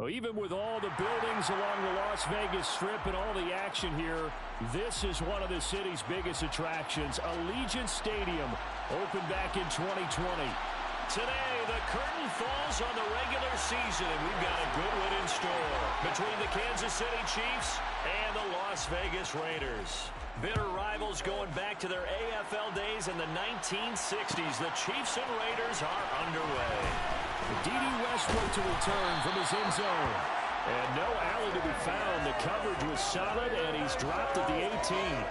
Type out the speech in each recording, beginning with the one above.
Well, even with all the buildings along the Las Vegas Strip and all the action here, this is one of the city's biggest attractions. Allegiant Stadium opened back in 2020. Today, the curtain falls on the regular season, and we've got a good one in store between the Kansas City Chiefs and the Las Vegas Raiders. Bitter rivals going back to their AFL days in the 1960s. The Chiefs and Raiders are underway. D.D. Westbrook to return from his end zone. And no alley to be found. The coverage was solid, and he's dropped at the 18.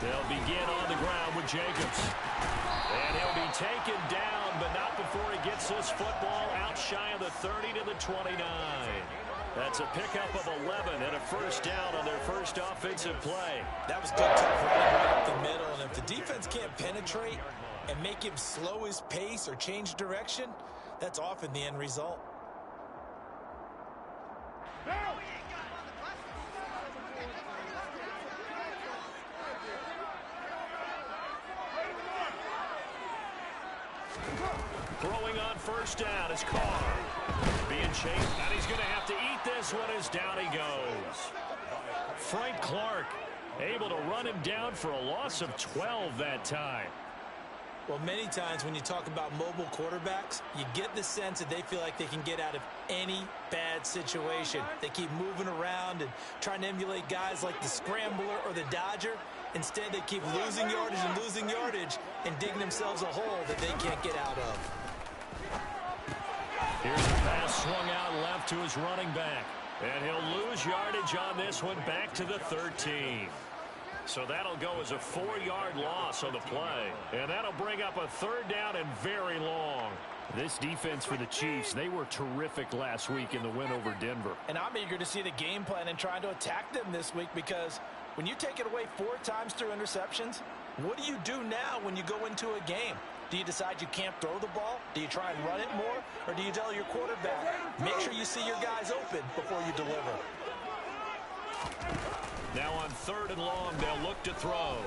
They'll begin on the ground with Jacobs. And he'll be taken down, but not before he gets this football out shy of the 30 to the 29. That's a pickup of 11 and a first down on their first offensive play. That was good tough running right up the middle, and if the defense can't penetrate and make him slow his pace or change direction, that's often the end result. Throwing on first down is Carr. Being chased, and he's going to have to eat this one as down he goes. Frank Clark able to run him down for a loss of 12 that time. Well, many times when you talk about mobile quarterbacks, you get the sense that they feel like they can get out of any bad situation. They keep moving around and trying to emulate guys like the Scrambler or the Dodger. Instead, they keep losing yardage and digging themselves a hole that they can't get out of. Here's a pass swung out left to his running back. And he'll lose yardage on this one back to the 13. So that'll go as a 4-yard loss on the play. And that'll bring up a third down and very long. This defense for the Chiefs, they were terrific last week in the win over Denver. And I'm eager to see the game plan and trying to attack them this week, because when you take it away 4 times through interceptions, what do you do now when you go into a game? Do you decide you can't throw the ball? Do you try and run it more? Or do you tell your quarterback, make sure you see your guys open before you deliver? Now on 3rd and long, they'll look to throw.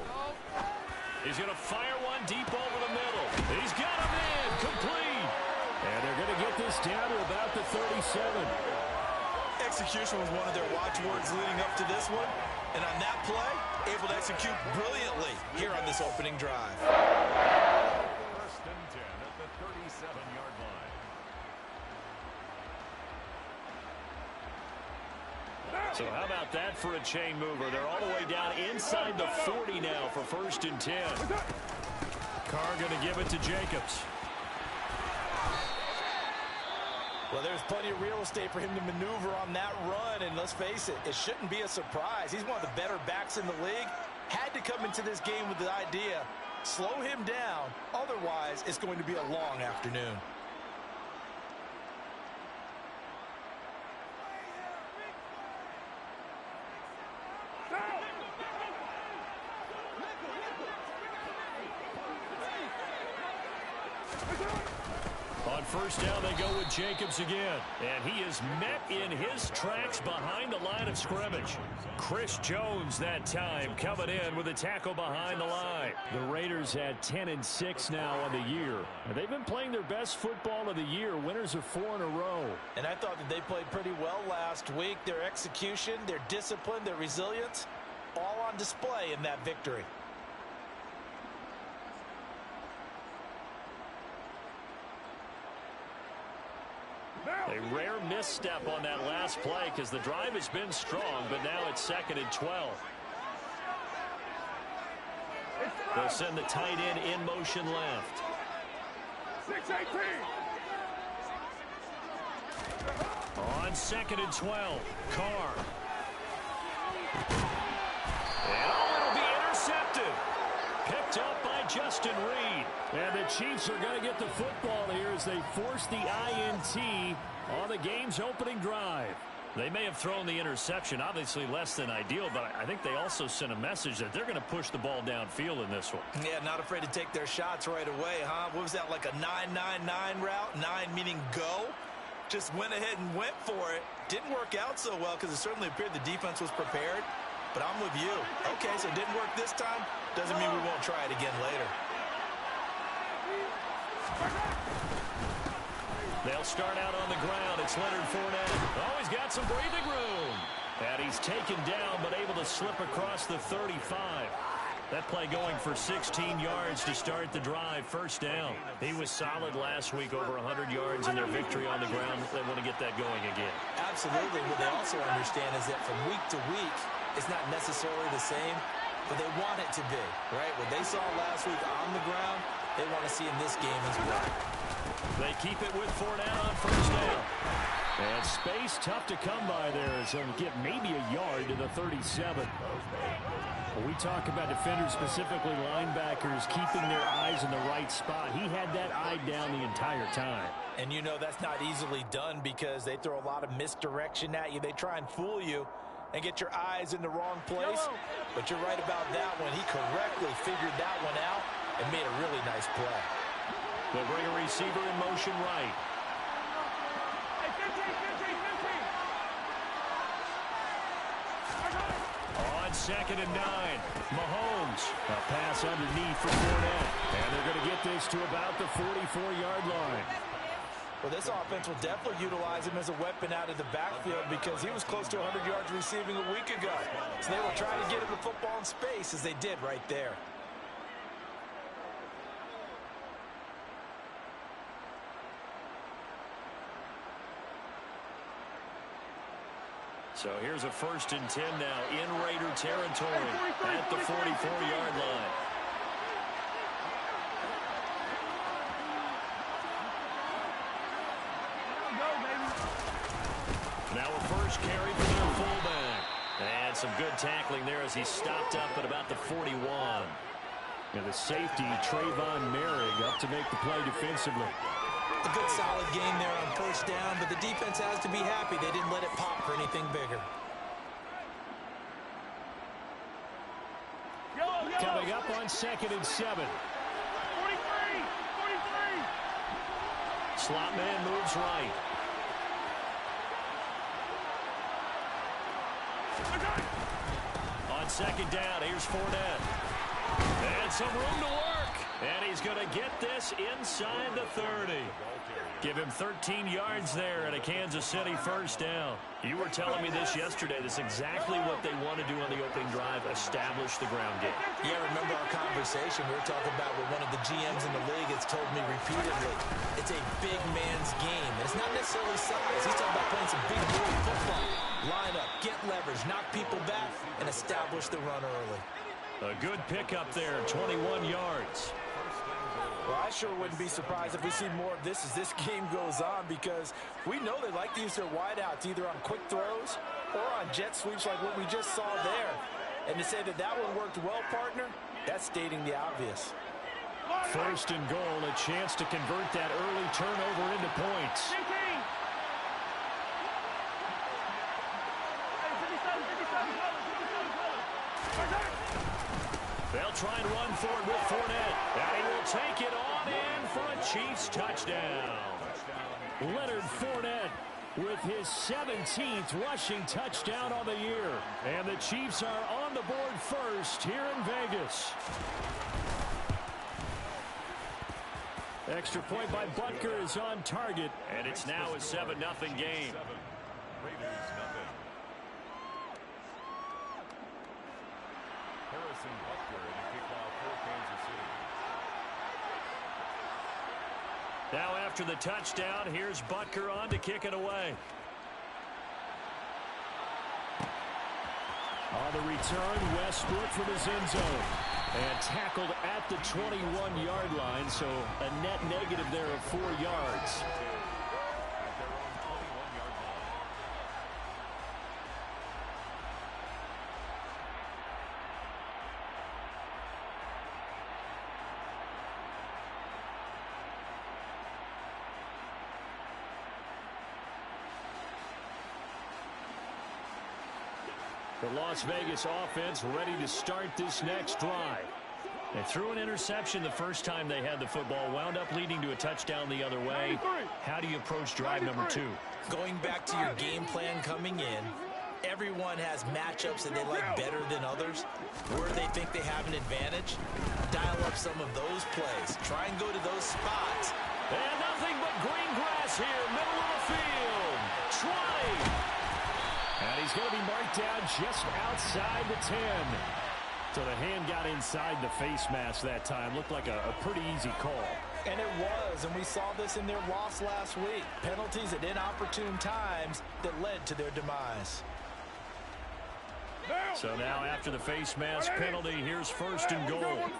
He's going to fire one deep over the middle. He's got him in, complete. And they're going to get this down to about the 37. Execution was one of their watchwords leading up to this one. And on that play, able to execute brilliantly here on this opening drive. First and 10 at the 37-yard line. So how about that for a chain mover? They're all the way down inside the 40 now for 1st and 10. Carr going to give it to Jacobs. Well, there's plenty of real estate for him to maneuver on that run, and let's face it, it shouldn't be a surprise. He's one of the better backs in the league. Had to come into this game with the idea, slow him down, otherwise it's going to be a long afternoon. On first down, they go with Jacobs again. And he is met in his tracks behind the line of scrimmage. Chris Jones that time coming in with a tackle behind the line. The Raiders had 10-6 now on the year. And they've been playing their best football of the year. Winners of 4 in a row. And I thought that they played pretty well last week. Their execution, their discipline, their resilience, all on display in that victory. A rare misstep on that last play because the drive has been strong, but now it's 2nd and 12. They'll send the tight end in motion left. 6-18. On 2nd and 12, Carr. And it'll be intercepted. Picked up by Justin Reed. And the Chiefs are going to get the football here as they force the INT on the game's opening drive. They may have thrown the interception, obviously less than ideal, but I think they also sent a message that they're going to push the ball downfield in this one. Yeah, not afraid to take their shots right away, huh? What was that, like a 9-9-9 route? 9 meaning go? Just went ahead and went for it. Didn't work out so well because it certainly appeared the defense was prepared. But I'm with you. Okay, so it didn't work this time. Doesn't mean we won't try it again later. They'll start out on the ground. It's Leonard Fournette. Oh, he's got some breathing room. And he's taken down, but able to slip across the 35. That play going for 16 yards to start the drive. First down. He was solid last week, over 100 yards in their victory on the ground. They want to get that going again. Absolutely. What they also understand is that from week to week, it's not necessarily the same, but they want it to be, right? What they saw last week on the ground, they want to see in this game as well. They keep it with Fournette on first down. And space tough to come by there as they'll get maybe a yard to the 37. When we talk about defenders, specifically linebackers, keeping their eyes in the right spot, he had that eye down the entire time. And you know that's not easily done because they throw a lot of misdirection at you. They try and fool you and get your eyes in the wrong place. But you're right about that one. He correctly figured that one out and made a really nice play. They'll bring a receiver in motion right. On 2nd and 9, Mahomes. A pass underneath for Fournette. And they're going to get this to about the 44-yard line. Well, this offense will definitely utilize him as a weapon out of the backfield because he was close to 100 yards receiving a week ago. So they will try to get him the football in space as they did right there. So here's a 1st and 10 now in Raider territory at the 44-yard line. Now a first carry for their fullback. And some good tackling there as he stopped up at about the 41. And the safety, Trayvon Merrick, up to make the play defensively. A good solid game there on first down, but the defense has to be happy they didn't let it pop for anything bigger. Coming up on 2nd and 7. 43. Slot man moves right. On 2nd down, here's Fournette. And some room to work. And he's going to get this inside the 30. Give him 13 yards there at a Kansas City first down. You were telling me this yesterday. That's exactly what they want to do on the opening drive, establish the ground game. Yeah, remember our conversation. We were talking about what one of the GMs in the league has told me repeatedly. It's a big man's game. And it's not necessarily size. He's talking about playing some big boy football. Line up, get leverage, knock people back, and establish the run early. A good pickup there, 21 yards. Well, I sure wouldn't be surprised if we see more of this as this game goes on because we know they like to use their wideouts either on quick throws or on jet sweeps like what we just saw there. And to say that that one worked well, partner, that's stating the obvious. 1st and goal, a chance to convert that early turnover into points. They'll try and run forward with Fournette. And he will take it on in for a Chiefs touchdown. Leonard Fournette with his 17th rushing touchdown on the year. And the Chiefs are on the board first here in Vegas. Extra point by Butker is on target. And it's now a 7-0 game. Raiders nothing. Harrison Butker in the kickoff for Kansas City. Now after the touchdown, here's Butker on to kick it away. On the return, Westbrook from his end zone. And tackled at the 21-yard line, so a net negative there of 4 yards. The Las Vegas offense ready to start this next drive. They threw an interception the first time they had the football, wound up leading to a touchdown the other way. How do you approach drive number 2? Going back to your game plan coming in, everyone has matchups that they like better than others. Where they think they have an advantage, dial up some of those plays. Try and go to those spots. And nothing but green grass here, middle of the field. 20. And he's going to be marked down just outside the 10. So the hand got inside the face mask that time. Looked like a pretty easy call. And it was, and we saw this in their loss last week. Penalties at inopportune times that led to their demise. So now after the face mask penalty, here's first and goal.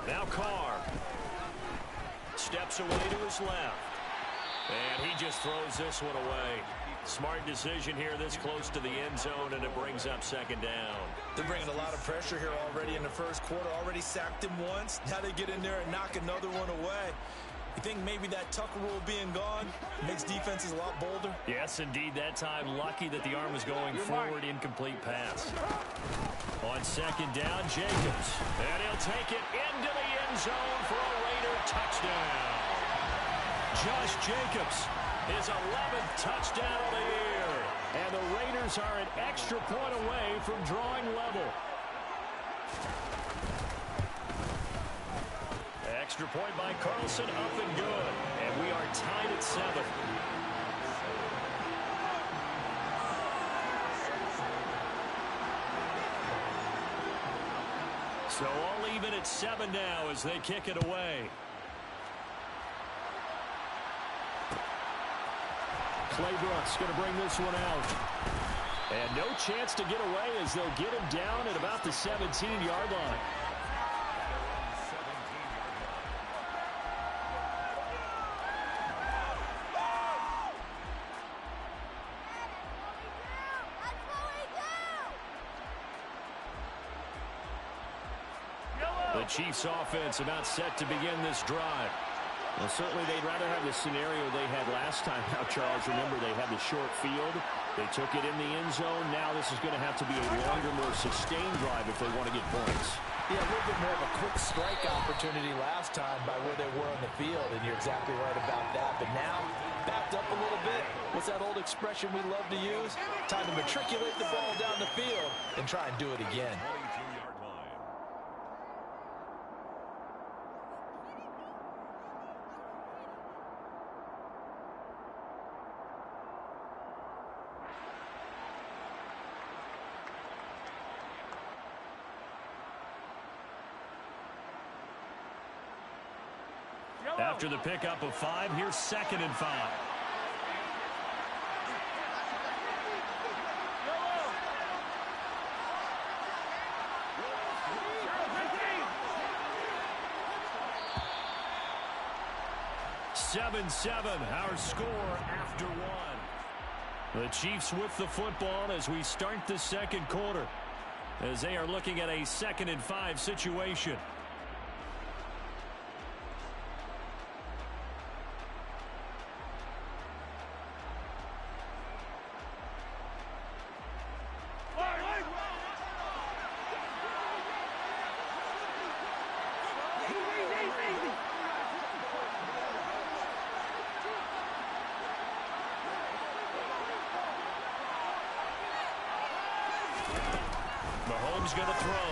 Now Carr steps away to his left. And he just throws this one away. Smart decision here this close to the end zone, and it brings up second down. They're bringing a lot of pressure here already in the first quarter. Already sacked him once. Now they get in there and knock another one away. You think maybe that Tucker rule being gone makes defenses a lot bolder? Yes, indeed. That time, lucky that the arm was going forward. Incomplete pass. On second down, Jacobs. And he'll take it into the end zone for a Raider touchdown. Josh Jacobs, his 11th touchdown of the year. And the Raiders are an extra point away from drawing level. Extra point by Carlson, up and good. And we are tied at 7. So all even at 7 now as they kick it away. Claybrook's going to bring this one out. And no chance to get away as they'll get him down at about the 17-yard line. The Chiefs offense about set to begin this drive. Well, certainly they'd rather have the scenario they had last time. Now, Charles, remember they had the short field. They took it in the end zone. Now this is going to have to be a longer, more sustained drive if they want to get points. Yeah, a little bit more of a quick strike opportunity last time by where they were on the field, and you're exactly right about that. But now, backed up a little bit. What's that old expression we love to use? Time to matriculate the ball down the field and try and do it again. After the pickup of 5, here's 2nd and 5. Our score after 1. The Chiefs with the football as we start the second quarter, as they are looking at a 2nd and 5 situation. Mahomes going to throw.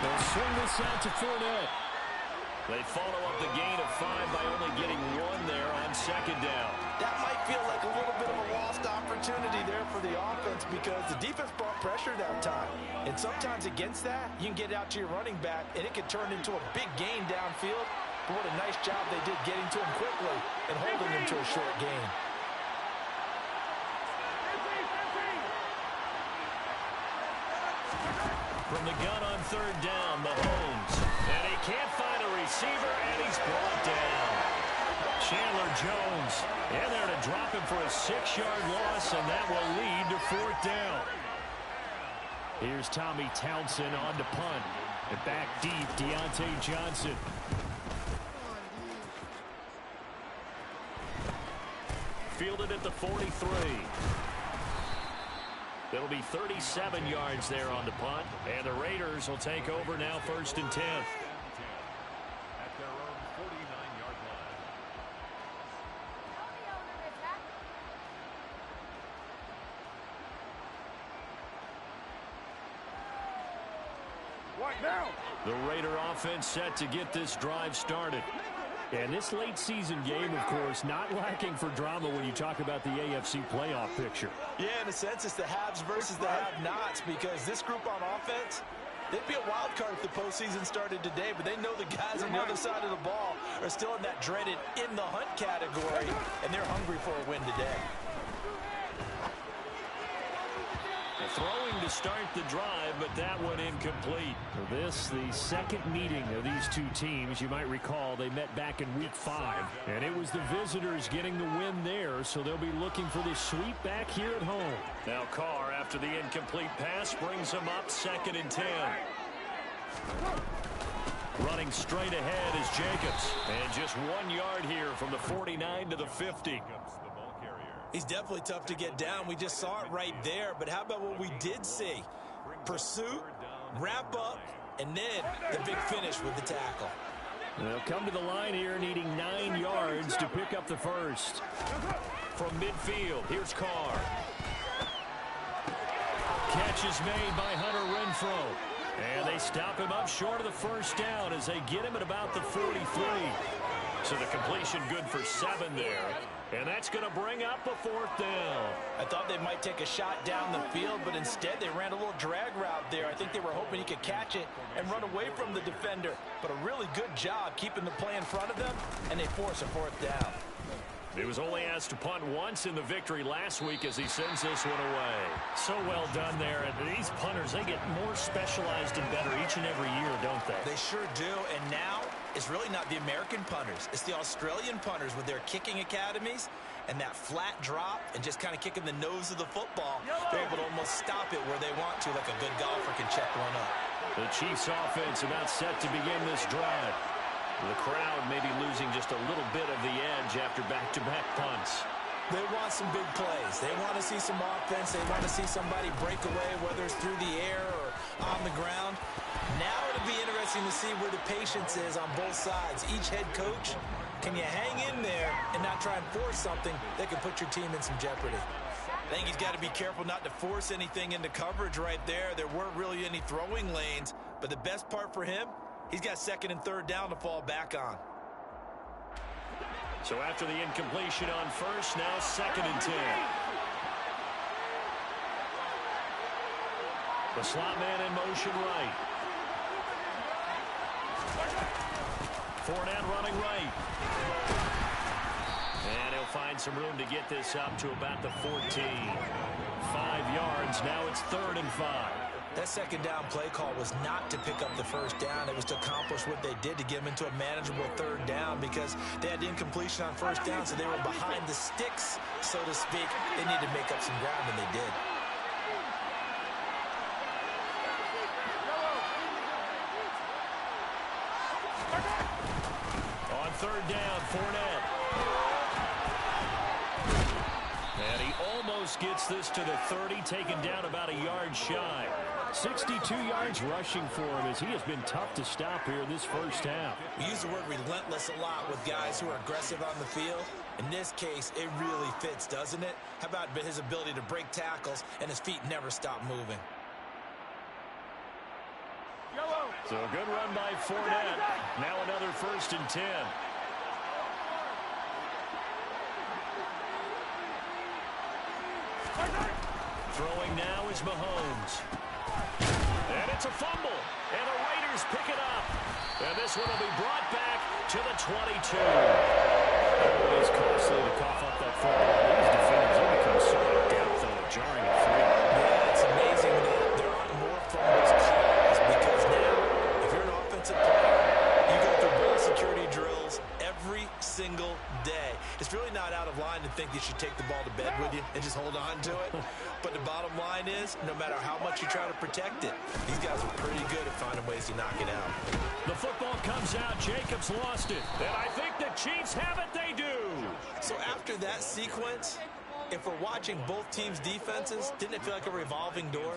They'll swing this out to Fournette. They follow up the gain of 5 by only getting 1 there on 2nd down. That might feel like a little bit of a lost opportunity there for the offense because the defense brought pressure that time. And sometimes against that, you can get out to your running back, and it can turn into a big gain downfield. But what a nice job they did getting to him quickly and holding him to a short gain. From the gun on 3rd down, Mahomes. And he can't find a receiver, and he's brought down. Chandler Jones. And there to drop him for a 6-yard loss, and that will lead to 4th down. Here's Tommy Townsend on to punt. And back deep, Deontay Johnson. Fielded at the 43. It'll be 37 yards there on the punt. And the Raiders will take over now, 1st and 10. At their own 49-yard line. What now? The Raider offense set to get this drive started. And this late season game, of course, not lacking for drama when you talk about the AFC playoff picture. Yeah, in a sense, it's the haves versus the have-nots, because this group on offense, they'd be a wild card if the postseason started today, but they know the guys on the other side of the ball are still in that dreaded in-the-hunt category, and they're hungry for a win today. Throwing to start the drive, but that one incomplete. This, the second meeting of these two teams. You might recall they met back in Week 5, and it was the visitors getting the win there, so they'll be looking for the sweep back here at home. Now Carr, after the incomplete pass, brings them up 2nd and 10. Running straight ahead is Jacobs, and just 1 yard here from the 49 to the 50. He's definitely tough to get down. We just saw it right there. But how about what we did see? Pursuit, wrap up, and then the big finish with the tackle. They'll come to the line here needing 9 yards to pick up the first. From midfield, here's Carr. Catch is made by Hunter Renfrow. And they stop him up short of the first down as they get him at about the 43. So the completion good for 7 there. And that's going to bring up a 4th down. I thought they might take a shot down the field, but instead they ran a little drag route there. I think they were hoping he could catch it and run away from the defender. But a really good job keeping the play in front of them, and they force a 4th down. He was only asked to punt once in the victory last week as he sends this one away. So well done there. And these punters, they get more specialized and better each and every year, don't they? They sure do. And now it's really not the American punters. It's the Australian punters with their kicking academies and that flat drop and just kind of kicking the nose of the football. They're able to almost stop it where they want to, like a good golfer can check one up. The Chiefs offense about set to begin this drive. The crowd may be losing just a little bit of the edge after back-to-back punts. They want some big plays. They want to see some offense. They want to see somebody break away, whether it's through the air or on the ground. Now it'll be interesting to see where the patience is on both sides. Each head coach, can you hang in there and not try and force something that can put your team in some jeopardy? I think he's got to be careful not to force anything into coverage right there. There weren't really any throwing lanes, but the best part for him, he's got 2nd and 3rd down to fall back on. So after the incompletion on 1st, now 2nd and 10. The slot man in motion right. Fournette running right. And he'll find some room to get this up to about the 14. 5 yards, now it's 3rd and 5. That 2nd down play call was not to pick up the 1st down. It was to accomplish what they did to get them into a manageable 3rd down because they had the incompletion on 1st down, so they were behind the sticks, so to speak. They needed to make up some ground, and they did. On 3rd down, Fournette. And he almost gets this to the 30, taken down about a yard shy. 62 yards rushing for him as he has been tough to stop here in this first half. We use the word relentless a lot with guys who are aggressive on the field. In this case, it really fits, doesn't it? How about his ability to break tackles and his feet never stop moving? So a good run by Fournette. Now another 1st and 10. Throwing now is Mahomes. And it's a fumble. And the Raiders pick it up. And this one will be brought back to the 22. It is costly to cough up that football. These defenders have become so adept on jarring it free. Yeah, it's amazing that there aren't more fumbles caused because now, if you're an offensive player, you go through ball security drills every single single day. It's really not out of line to think you should take the ball to bed with you and just hold on to it. But the bottom line is, no matter how much you try to protect it, these guys are pretty good at finding ways to knock it out. The football comes out. Jacobs lost it. And I think the Chiefs have it. They do. So after that sequence, if we're watching both teams' defenses, didn't it feel like a revolving door?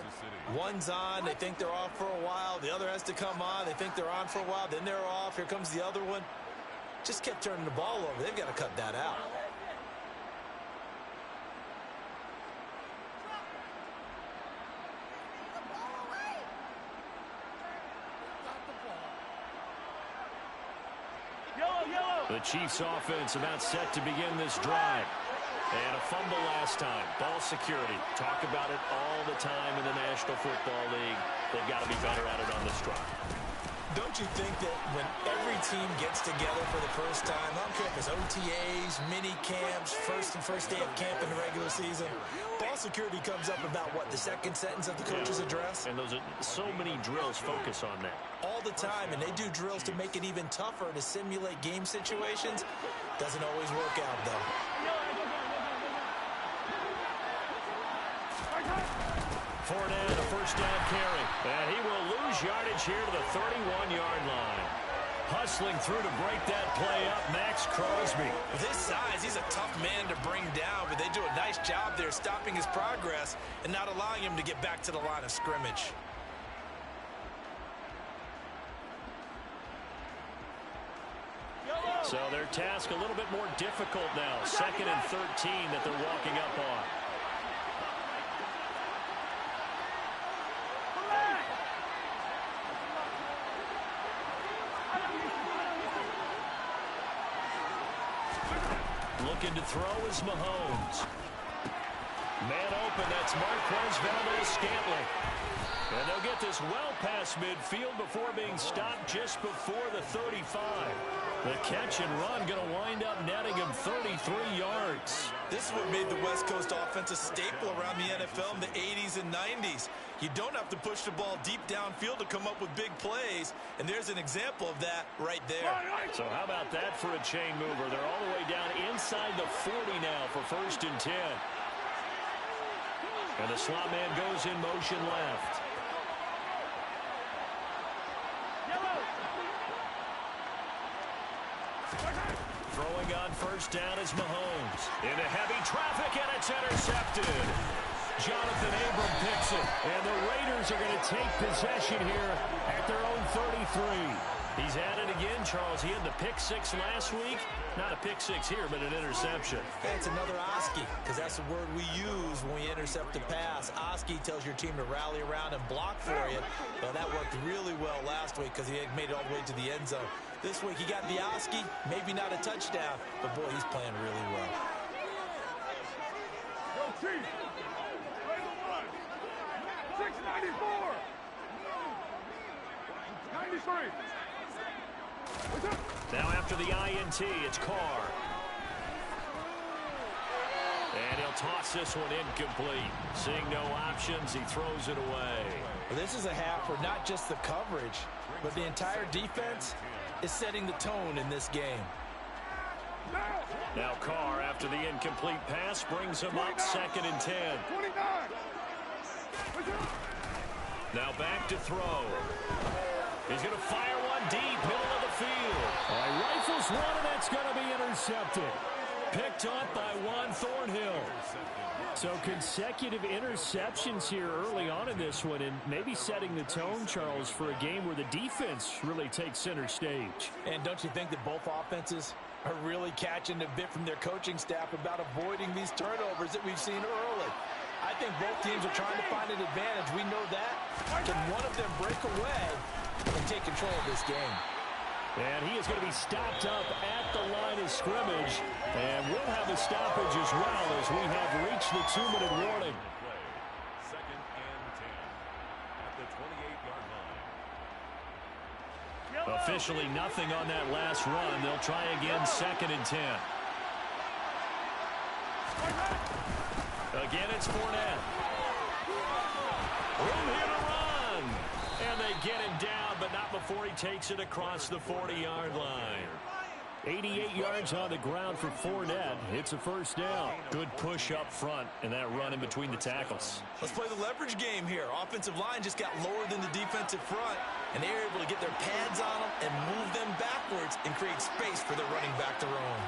One's on, they think they're off for a while. The other has to come on, they think they're on for a while. Then they're off. Here comes the other one. Just kept turning the ball over. They've got to cut that out. The Chiefs offense about set to begin this drive. And a fumble last time. Ball security. Talk about it all the time in the National Football League. They've got to be better at it on this drive. Don't you think that when every team gets together for the first time, I don't care if it's OTAs, mini camps, first day of camp in the regular season, ball security comes up about what, the second sentence of the coach's address? And those are so many drills focus on that. All the time, and they do drills to make it even tougher to simulate game situations. Doesn't always work out, though. Fournette, a first down carry. And he will lose yardage here to the 31-yard line. Hustling through to break that play up, Max Crosby. With his size, he's a tough man to bring down, but they do a nice job there stopping his progress and not allowing him to get back to the line of scrimmage. So their task a little bit more difficult now. 2nd and 13 that they're walking up on. Looking to throw is Mahomes. Man open, that's Marquez Valdez-Scantling. And they'll get this well past midfield before being stopped just before the 35. The catch and run going to wind up netting him 33 yards. This is what made the West Coast offense a staple around the NFL in the 80s and 90s. You don't have to push the ball deep downfield to come up with big plays, and there's an example of that right there. So how about that for a chain mover? They're all the way down inside the 40 now for 1st and 10. And the slot man goes in motion left. Throwing on first down is Mahomes. Into heavy traffic, and it's intercepted. Jonathan Abram picks it. And the Raiders are going to take possession here at their own 33. He's at it again, Charles. He had the pick six last week. Not a pick six here, but an interception. That's another Oski, because that's the word we use when we intercept a pass. Oski tells your team to rally around and block for you. Well, that worked really well last week because he had made it all the way to the end zone. This week he got the Oski, maybe not a touchdown, but boy, he's playing really well. Go Chiefs! Play the one! 694! 93! Now after the INT, it's Carr. And he'll toss this one incomplete. Seeing no options, he throws it away. Well, this is a half where not just the coverage, but the entire defense is setting the tone in this game. Now Carr, after the incomplete pass, brings him up 2nd and 10. 29! Now back to throw. He's going to fire one deep, middle of the field. Rifles one, and that's going to be intercepted. Picked up by Juan Thornhill. So consecutive interceptions here early on in this one, and maybe setting the tone, Charles, for a game where the defense really takes center stage. And don't you think that both offenses are really catching a bit from their coaching staff about avoiding these turnovers that we've seen early? I think both teams are trying to find an advantage. We know that. Can one of them break away and take control of this game? And he is going to be stopped up at the line of scrimmage. And we'll have a stoppage as well as we have reached the 2-minute warning. 2nd and 10 at the 28-yard line. Officially nothing on that last run. They'll try again 2nd and 10. Again, it's Fournette. Room here to run. And they get him down, but not before he takes it across the 40-yard line. 88 yards on the ground for Fournette. It's a first down. Good push up front and that run in between the tackles. Let's play the leverage game here. Offensive line just got lower than the defensive front, and they were able to get their pads on them and move them backwards and create space for their running back to roam.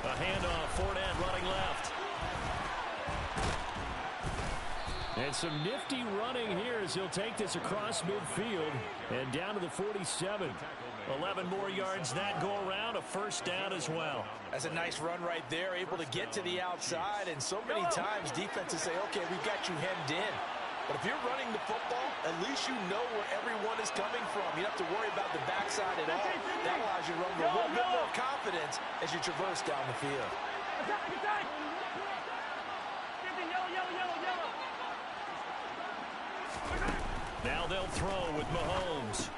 A handoff, Fournette running left. And some nifty running here as he'll take this across midfield and down to the 47. 11 more yards that go around, a first down as well. That's a nice run right there, able to get to the outside. And so many times defenses say, okay, we've got you hemmed in. But if you're running the football, at least you know where everyone is coming from. You don't have to worry about the backside at all. That allows you to run with a little bit more confidence as you traverse down the field. Now they'll throw with Mahomes.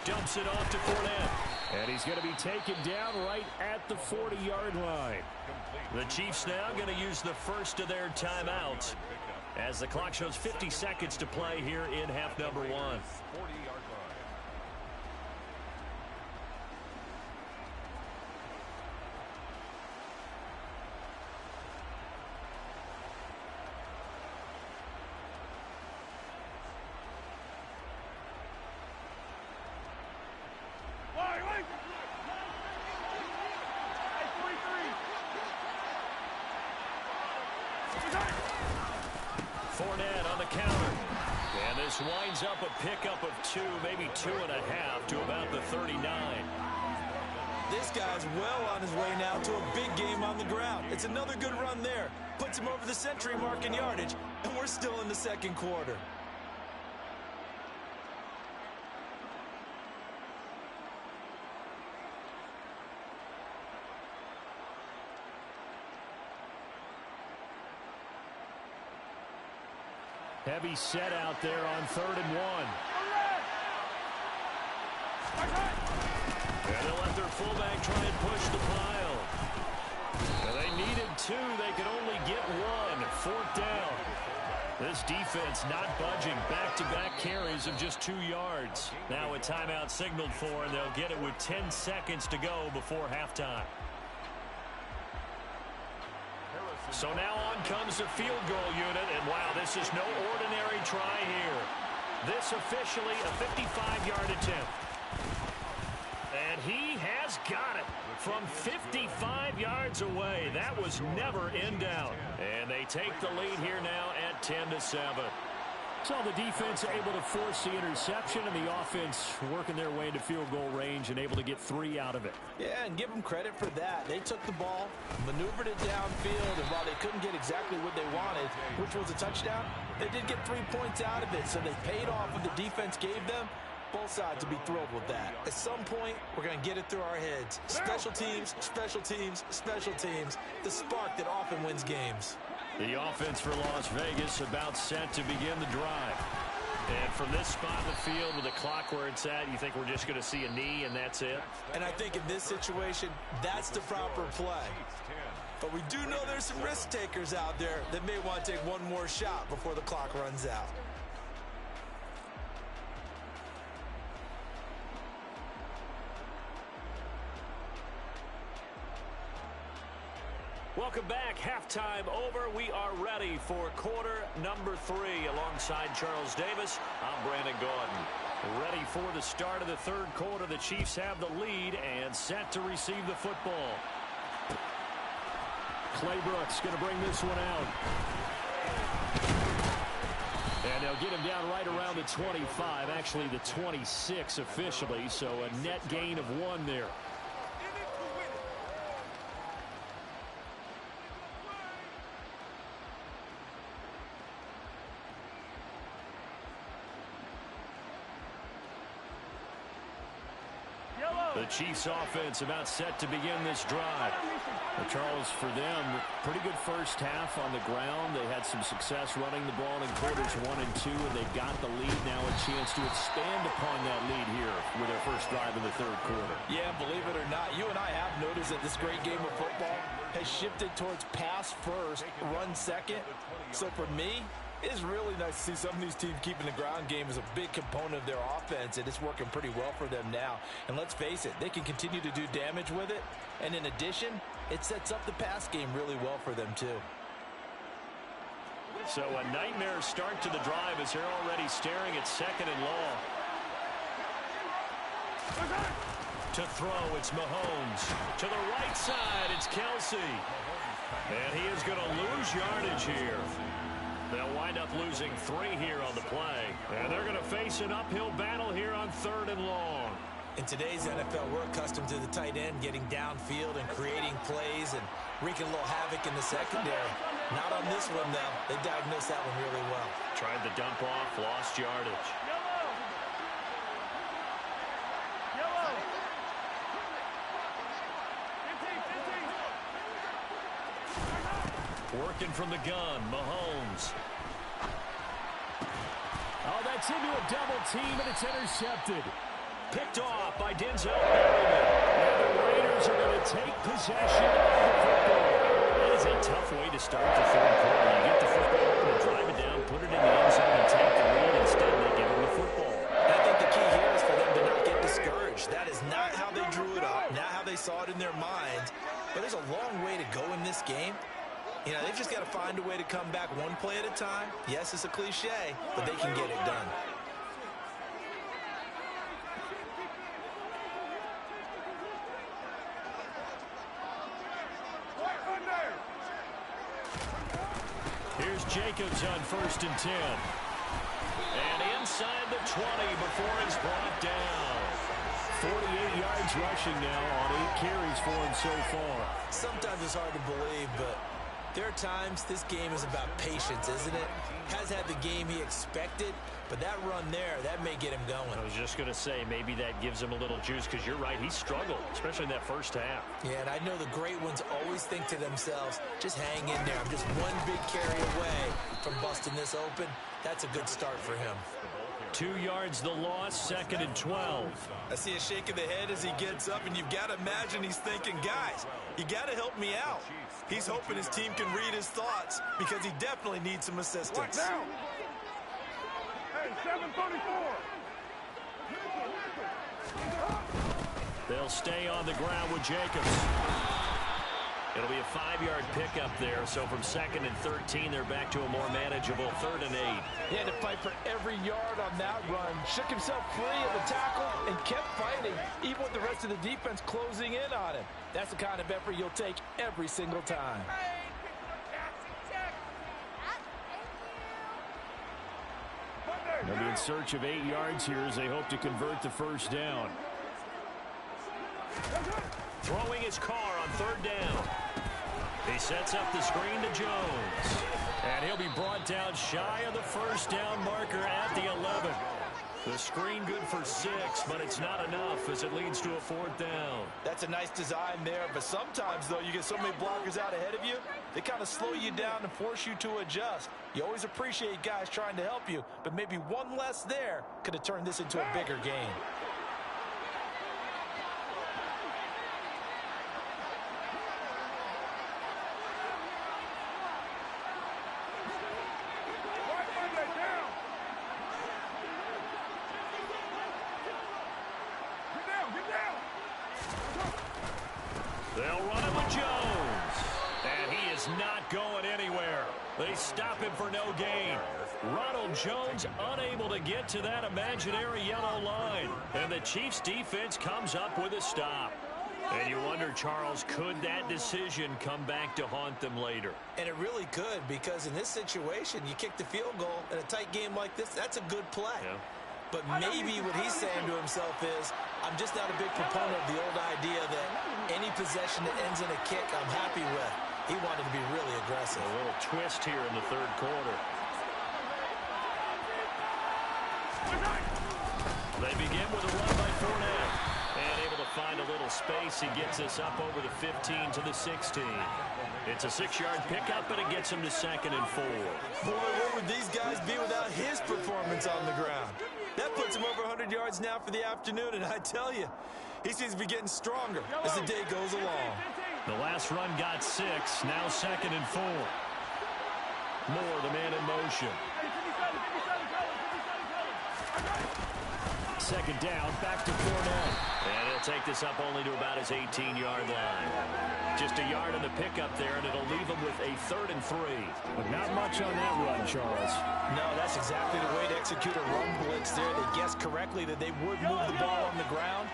Dumps it off to Fournette. And he's going to be taken down right at the 40-yard line. The Chiefs now going to use the first of their timeouts as the clock shows 50 seconds to play here in half number one. 40-yard line. Fournette on the counter. And this winds up a pickup of 2, maybe 2.5 to about the 39. This guy's well on his way now to a big game on the ground. It's another good run there. Puts him over the century mark in yardage, and we're still in the second quarter. Heavy set out there on 3rd and 1. And they'll let their fullback try and push the pile. And they needed 2. They could only get 1. 4th down. This defense not budging. Back-to-back carries of just 2 yards. Now a timeout signaled for, and they'll get it with 10 seconds to go before halftime. So now on comes the field goal unit, and wow, this is no ordinary try here. This officially a 55-yard attempt. And he has got it from 55 yards away. That was never in doubt. And they take the lead here now at 10-7. So the defense able to force the interception, and the offense working their way into field goal range and able to get 3 out of it. Yeah, and give them credit for that. They took the ball, maneuvered it downfield, and while they couldn't get exactly what they wanted, which was a touchdown, they did get 3 points out of it, so they paid off what the defense gave them. Both sides will be thrilled with that. At some point, we're going to get it through our heads. Special teams, special teams, special teams. The spark that often wins games. The offense for Las Vegas about set to begin the drive. And from this spot in the field with the clock where it's at, you think we're just going to see a knee and that's it? And I think in this situation, that's the proper play. But we do know there's some risk takers out there that may want to take one more shot before the clock runs out. Welcome back. Halftime over. We are ready for quarter number 3 alongside Charles Davis. I'm Brandon Gaudin. Ready for the start of the 3rd quarter. The Chiefs have the lead and set to receive the football. Clay Brooks going to bring this one out. And they'll get him down right around the 25, actually the 26 officially, so a net gain of 1 there. The Chiefs offense about set to begin this drive. Charles, for them, pretty good first half on the ground. They had some success running the ball in quarters 1 and 2, and they got the lead. Now a chance to expand upon that lead here with their first drive in the 3rd quarter. Yeah, believe it or not, you and I have noticed that this great game of football has shifted towards pass first, run second. So for me, It is really nice to see some of these teams keeping the ground game as a big component of their offense, and it's working pretty well for them now. And let's face it, they can continue to do damage with it. And in addition, it sets up the pass game really well for them too. So a nightmare start to the drive as they're already staring at 2nd and long. To throw, it's Mahomes. To the right side, it's Kelsey. And he is going to lose yardage here. They'll wind up losing 3 here on the play. And they're going to face an uphill battle here on 3rd and long. In today's NFL, we're accustomed to the tight end getting downfield and creating plays and wreaking a little havoc in the secondary. Not on this one, though. They diagnosed that one really well. Tried the dump off, lost yardage. Working from the gun, Mahomes. Oh, that's into a double team, and it's intercepted. Picked off by Denzel Perryman. And the Raiders are going to take possession of the football. That is a tough way to start the 3rd quarter. You get the football and drive it down, put it in the end zone, and take the lead. Instead, they give them the football. And I think the key here is for them to not get discouraged. That is not how they drew it up, not how they saw it in their minds. But there's a long way to go in this game. You know, they've just got to find a way to come back one play at a time. Yes, it's a cliche, but they can get it done. Here's Jacobs on 1st and 10. And inside the 20 before he's brought down. 48 yards rushing now on 8 carries for him so far. Sometimes it's hard to believe, but there are times this game is about patience, isn't it? Has had the game he expected, but that run there, that may get him going. I was just going to say, maybe that gives him a little juice, because you're right, he struggled, especially in that first half. Yeah, and I know the great ones always think to themselves, just hang in there. I'm just one big carry away from busting this open. That's a good start for him. 2 yards the loss, 2nd and 12. I see a shake of the head as he gets up, and you've got to imagine he's thinking, guys, you got to help me out. He's hoping his team can read his thoughts because he definitely needs some assistance. Now. Hey, 734. They'll stay on the ground with Jacobs. It'll be a 5-yard pickup there, so from 2nd and 13, they're back to a more manageable 3rd and 8. He had to fight for every yard on that run. Shook himself free of the tackle and kept fighting, even with the rest of the defense closing in on him. That's the kind of effort you'll take every single time. They'll be in search of 8 yards here as they hope to convert the 1st down. Throwing his car on 3rd down. He sets up the screen to Jones. And he'll be brought down shy of the 1st down marker at the 11. The screen good for 6, but it's not enough as it leads to a 4th down. That's a nice design there, but sometimes, though, you get so many blockers out ahead of you, they kind of slow you down and force you to adjust. You always appreciate guys trying to help you, but maybe one less there could have turned this into a bigger game. They'll run it with Jones. And he is not going anywhere. They stop him for no gain. Ronald Jones unable to get to that imaginary yellow line. And the Chiefs defense comes up with a stop. And you wonder, Charles, could that decision come back to haunt them later? And it really could, because in this situation, you kick the field goal in a tight game like this, that's a good play. Yeah. But maybe what he's saying to himself is, I'm just not a big proponent of the old idea that any possession that ends in a kick I'm happy with. He wanted to be really aggressive. A little twist here in the 3rd quarter. They begin with a run by Fournette. And able to find a little space. He gets us up over the 15 to the 16. It's a 6-yard pickup, and it gets him to 2nd and 4. Boy, where would these guys be without his performance on the ground? That puts him over 100 yards now for the afternoon, and I tell you, he seems to be getting stronger as the day goes along. The last run got 6, now 2nd and 4. Moore, the man in motion. Second down, back to Fournette. And he'll take this up only to about his 18-yard line. Just a yard on the pickup there, and it'll leave him with a 3rd and 3. But not much on that run, Charles. No, that's exactly the way to execute a run blitz there. They guessed correctly that they would move the ball on the ground,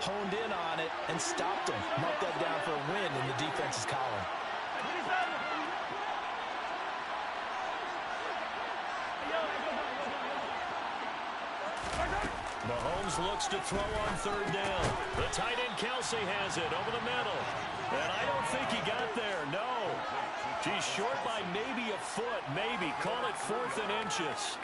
honed in on it, and stopped them. Marked that down for a win in the defense's column. Mahomes looks to throw on 3rd down. The tight end Kelsey has it over the middle. And I don't think he got there, no. He's short by maybe a foot, maybe. Call it 4th and inches.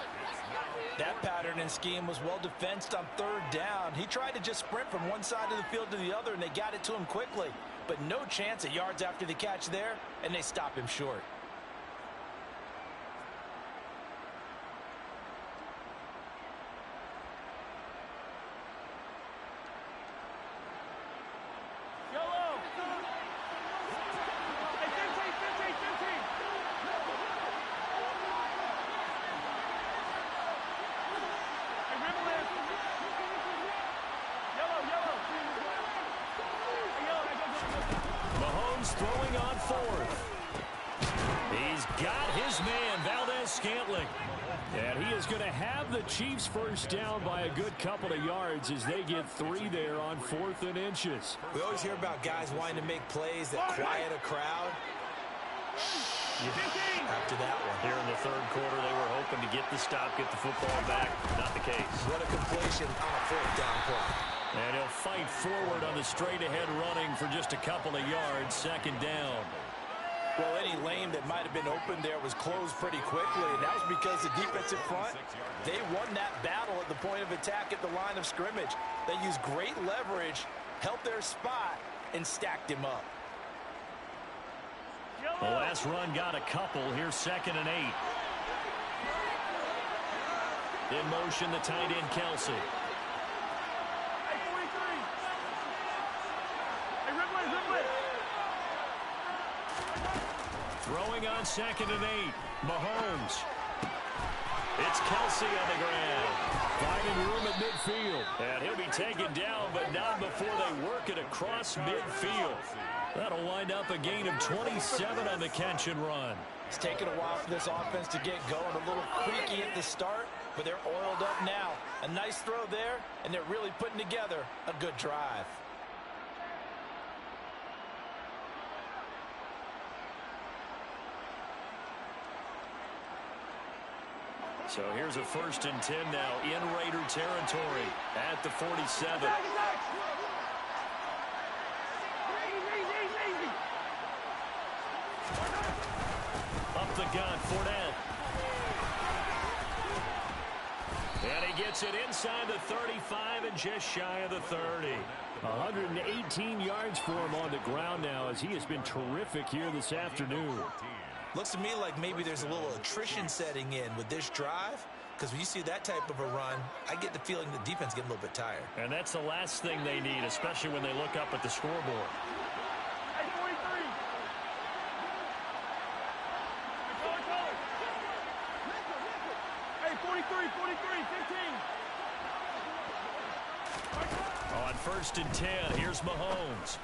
That pattern and scheme was well defensed on 3rd down. He tried to just sprint from one side of the field to the other, and they got it to him quickly. But no chance at yards after the catch there, and they stop him short. Throwing on 4th. He's got his man, Valdez-Scantling. And he is going to have the Chiefs first down by a good couple of yards as they get 3 there on 4th and inches. We always hear about guys wanting to make plays that quiet a crowd. After that one. Here in the 3rd quarter, they were hoping to get the stop, get the football back. Not the case. What a completion on a 4th down play. And he'll fight forward on the straight-ahead running for just a couple of yards. 2nd down. Well, any lane that might have been open there was closed pretty quickly, and that was because the defensive front, they won that battle at the point of attack at the line of scrimmage. They used great leverage, held their spot, and stacked him up. The last run got a couple. Here's 2nd and 8. In motion, the tight end, Kelsey. Throwing on 2nd and 8. Mahomes. It's Kelsey on the ground. Finding room at midfield. And he'll be taken down, but not before they work it across midfield. That'll wind up a gain of 27 on the catch and run. It's taken a while for this offense to get going. A little creaky at the start, but they're oiled up now. A nice throw there, and they're really putting together a good drive. So here's a 1st and 10 now in Raider territory at the 47. Up the gun, Fournette. And he gets it inside the 35 and just shy of the 30. 118 yards for him on the ground now as he has been terrific here this afternoon. Looks to me like maybe there's a little attrition setting in with this drive, because when you see that type of a run, I get the feeling the defense getting a little bit tired. And that's the last thing they need, especially when they look up at the scoreboard. Hey, 43, 15. On 1st and 10, here's Mahomes.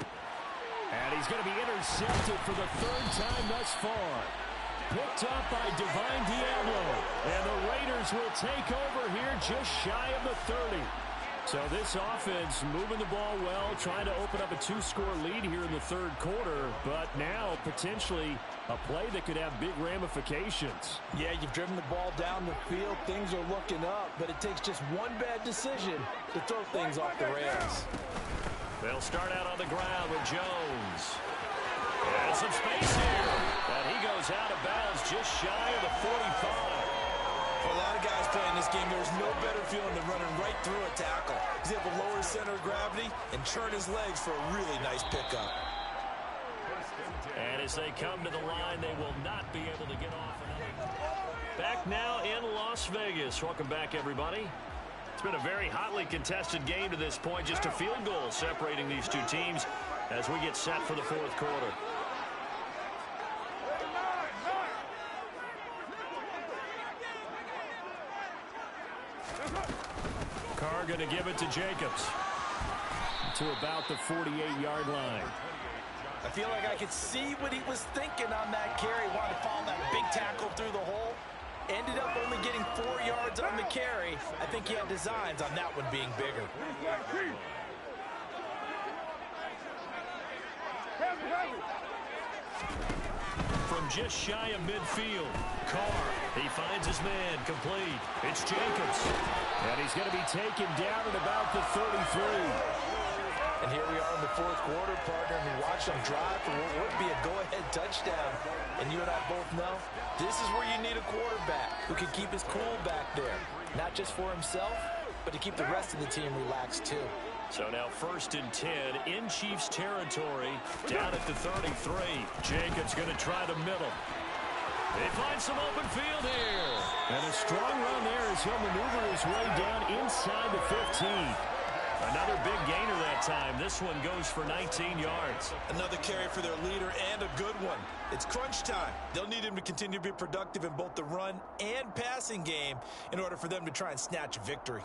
And he's going to be intercepted for the 3rd time thus far. Picked up by Divine Diablo. And the Raiders will take over here just shy of the 30. So this offense moving the ball well, trying to open up a 2-score lead here in the 3rd quarter. But now potentially a play that could have big ramifications. Yeah, you've driven the ball down the field. Things are looking up, but it takes just one bad decision to throw things off the rails. They'll start out on the ground with Jones. And some space here. And he goes out of bounds just shy of the 45. For a lot of guys playing this game, there's no better feeling than running right through a tackle. He's able to lower his center of gravity and churn his legs for a really nice pickup. And as they come to the line, they will not be able to get off another. Back now in Las Vegas. Welcome back, everybody. It's been a very hotly contested game to this point. Just a field goal separating these two teams as we get set for the 4th quarter. Carr going to give it to Jacobs. To about the 48-yard line. I feel like I could see what he was thinking on that carry. Wanted to follow that big tackle through the hole. Ended up only getting 4 yards on the carry. I think he had designs on that one being bigger. From just shy of midfield, Carr, he finds his man, complete. It's Jacobs. And he's going to be taken down at about the 33. And here we are in the fourth quarter, partner, and we watch them drive for what would be a go-ahead touchdown. And you and I both know this is where you need a quarterback who can keep his cool back there. Not just for himself, but to keep the rest of the team relaxed too. So now 1st and 10 in Chiefs territory, down at the 33. Jacobs going to try the middle. They find some open field here. And a strong run there as he'll maneuver his way down inside the 15. Another big gainer that time. This one goes for 19 yards. Another carry for their leader and a good one. It's crunch time. They'll need him to continue to be productive in both the run and passing game in order for them to try and snatch a victory.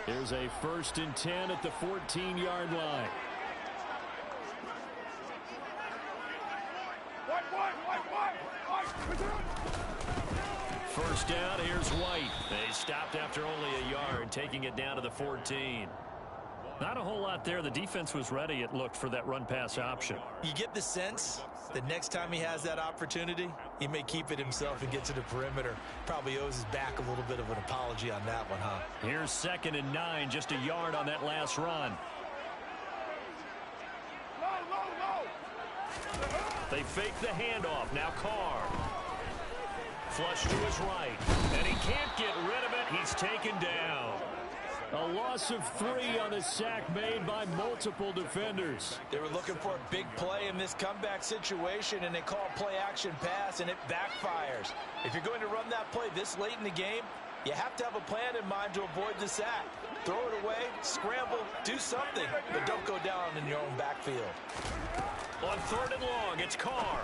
Here's a 1st and 10 at the 14-yard line. First down, here's White. They stopped after only a yard, taking it down to the 14. Not a whole lot there. The defense was ready, it looked, for that run-pass option. You get the sense that next time he has that opportunity, he may keep it himself and get to the perimeter. Probably owes his back a little bit of an apology on that one, huh? Here's 2nd and 9, just a yard on that last run. They fake the handoff. Now Carr. Flush to his right. And he can't get rid of it. He's taken down. A loss of 3 on the sack made by multiple defenders. They were looking for a big play in this comeback situation, and they call play-action pass, and it backfires. If you're going to run that play this late in the game, you have to have a plan in mind to avoid the sack. Throw it away, scramble, do something, but don't go down in your own backfield. On 3rd and long, it's Carr.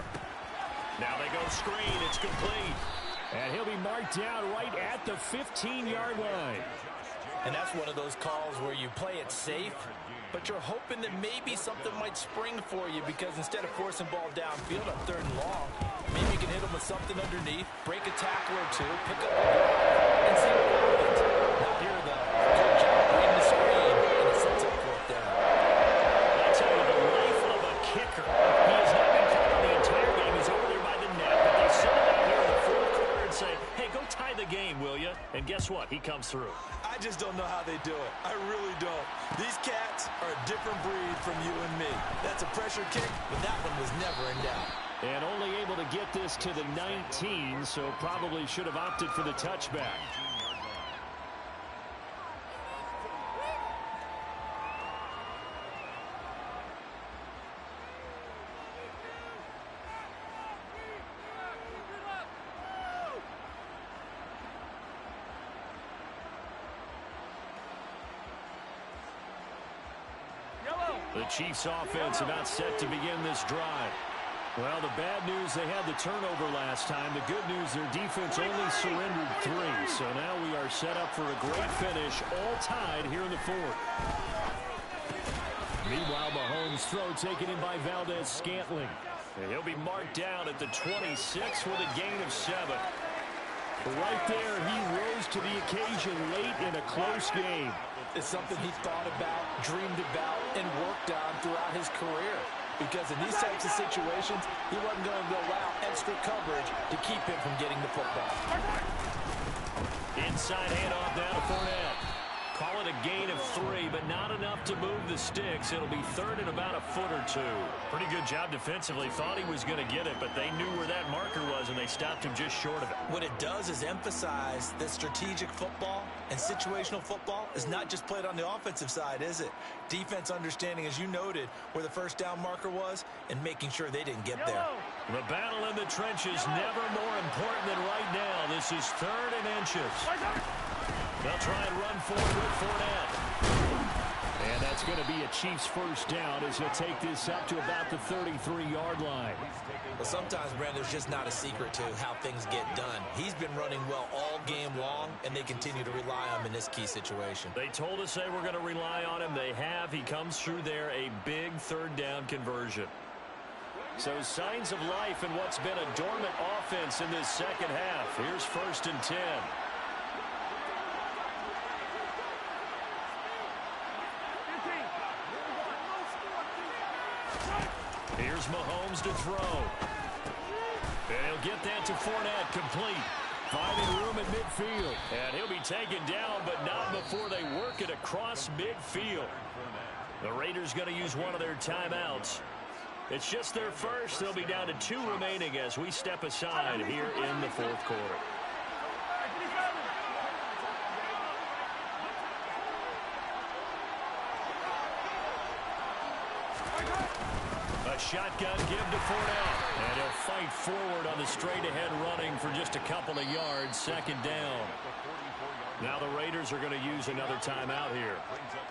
Now they go screen. It's complete. And he'll be marked down right at the 15-yard line. And that's one of those calls where you play it safe, but you're hoping that maybe something might spring for you, because instead of forcing ball downfield on 3rd and long, maybe you can hit them with something underneath, break a tackle or two, pick up the ball, and see what happens. Now here, though, good job reading the screen, and it sets up 4th down. I tell you, the life of a kicker. He has not been called on the entire game. He's over there by the net, but they send him out here in the 4th quarter and say, hey, go tie the game, will you? And guess what? He comes through. I just don't know how they do it. I really don't. These cats are a different breed from you and me. That's a pressure kick, but that one was never in doubt. And only able to get this to the 19, so probably should have opted for the touchback. The Chiefs offense about set to begin this drive. Well, the bad news, they had the turnover last time. The good news, their defense only surrendered 3. So now we are set up for a great finish, all tied here in the 4th. Meanwhile, Mahomes' throw taken in by Valdez-Scantling. And he'll be marked down at the 26 with a gain of 7. Right there, he rose to the occasion late in a close game. It's something he thought about, dreamed about, and worked on throughout his career. Because in these types of situations, he wasn't going to allow extra coverage to keep him from getting the football. Inside handoff down to Fournette. Call it a gain of 3, but not enough to move the sticks. It'll be 3rd and about a foot or 2. Pretty good job defensively. Thought he was going to get it, but they knew where that marker was, and they stopped him just short of it. What it does is emphasize that strategic football and situational football is not just played on the offensive side, is it? Defense understanding, as you noted, where the 1st down marker was and making sure they didn't get there. The battle in the trenches never more important than right now. This is 3rd and inches. They'll try and run forward with Fournette. And That's going to be a Chiefs first down as he'll take this up to about the 33-yard line. Well, sometimes, Brandon, there's just not a secret to how things get done. He's been running well all game long, and they continue to rely on him in this key situation. They told us they were going to rely on him. They have. He comes through there, a big third down conversion. So signs of life in what's been a dormant offense in this second half. Here's 1st and 10. Here's Mahomes to throw. And he'll get that to Fournette, complete. Finding room in midfield. And he'll be taken down, but not before they work it across midfield. The Raiders going to use one of their timeouts. It's just their first. They'll be down to 2 remaining as we step aside here in the 4th quarter. A shotgun give to Fournette. And he'll fight forward on the straight-ahead running for just a couple of yards. 2nd down. Now the Raiders are going to use another timeout here.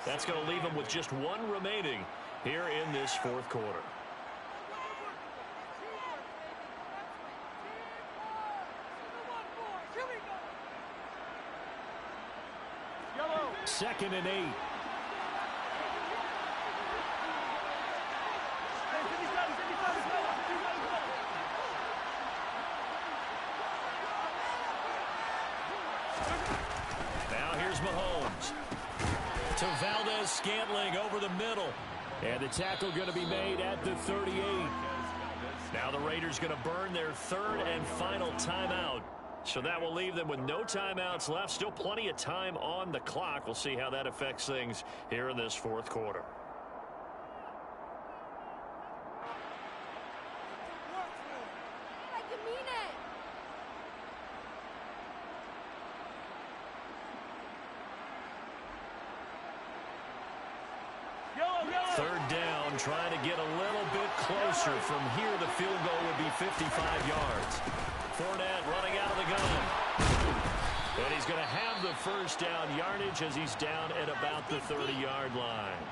That's going to leave them with just 1 remaining here in this 4th quarter. 2nd and 8. Now here's Mahomes. To Valdez-Scantling over the middle. And the tackle going to be made at the 38. Now the Raiders going to burn their 3rd and final timeout. So that will leave them with no timeouts left. Still plenty of time on the clock. We'll see how that affects things here in this 4th quarter. Third down, trying to get a little bit closer. From here, the field goal would be 55 yards. Fournette running out of the gun. And he's going to have the first down yardage as he's down at about the 30-yard line.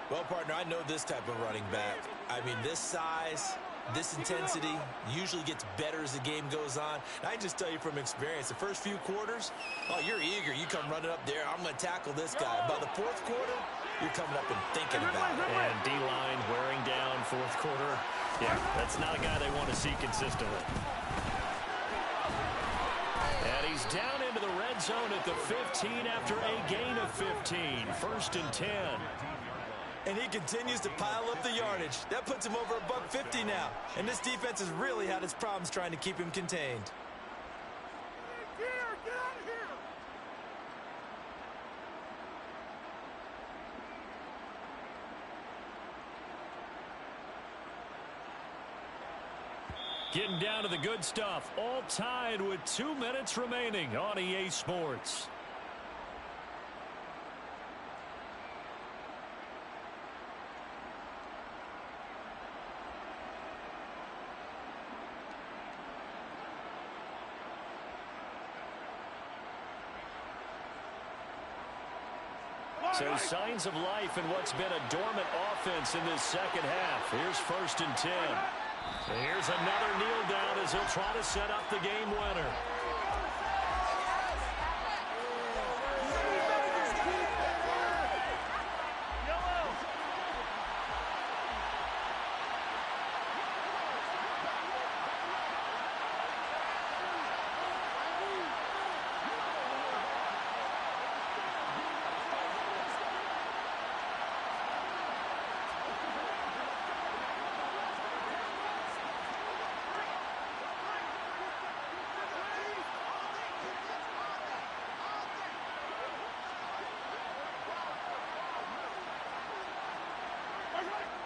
Well, partner, I know this type of running back. I mean, this size, this intensity usually gets better as the game goes on. And I just tell you from experience, the first few quarters, oh, you're eager. You come running up there, I'm going to tackle this guy. By the 4th quarter, you're coming up and thinking about it. And D-line wearing down 4th quarter. Yeah, that's not a guy they want to see consistently. And he's down into the red zone at the 15 after a gain of 15. 1st and 10. And he continues to pile up the yardage. That puts him over $150 now. And this defense has really had its problems trying to keep him contained. Get out of here! Getting down to the good stuff. All tied with 2 minutes remaining on EA Sports. So signs of life in what's been a dormant offense in this second half. Here's 1st and 10. Here's another kneel down as he'll try to set up the game winner.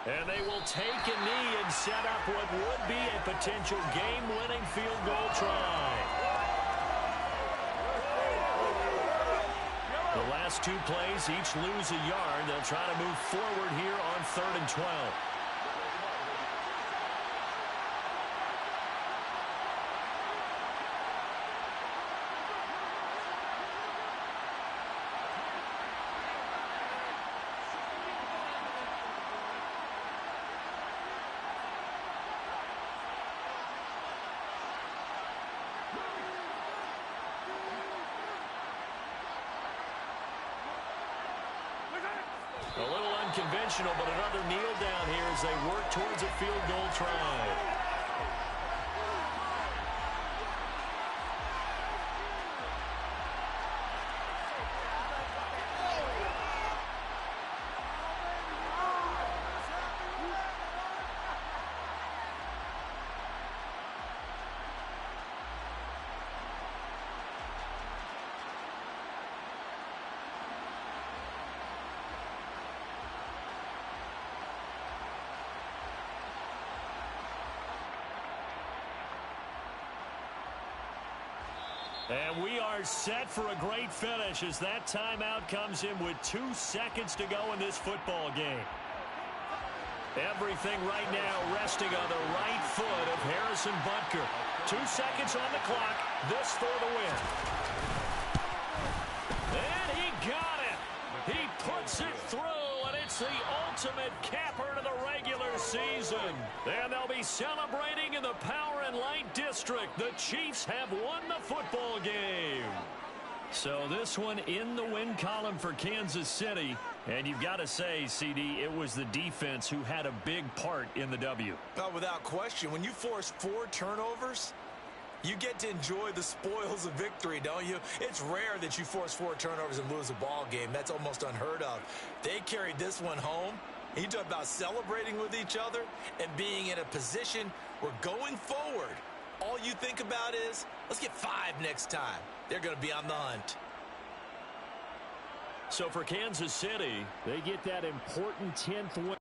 And they will take a knee and set up what would be a potential game-winning field goal try. The last 2 plays each lose a yard. They'll try to move forward here on 3rd and 12. intentional, but another kneel down here as they work towards a field goal try. And we are set for a great finish as that timeout comes in with 2 seconds to go in this football game. Everything right now resting on the right foot of Harrison Butker. 2 seconds on the clock. This for the win. And he got it. He puts it through, and it's the ultimate capper to the regular season. And they'll be celebrating in the Power and Light District. The Chiefs have won the football game. So this one in the win column for Kansas City. And you've got to say, CD, it was the defense who had a big part in the W. Without question, when you force 4 turnovers, you get to enjoy the spoils of victory, don't you? It's rare that you force 4 turnovers and lose a ball game. That's almost unheard of. They carried this one home. You talk about celebrating with each other and being in a position where going forward, all you think about is, let's get 5 next time. They're going to be on the hunt. So for Kansas City, they get that important 10th win.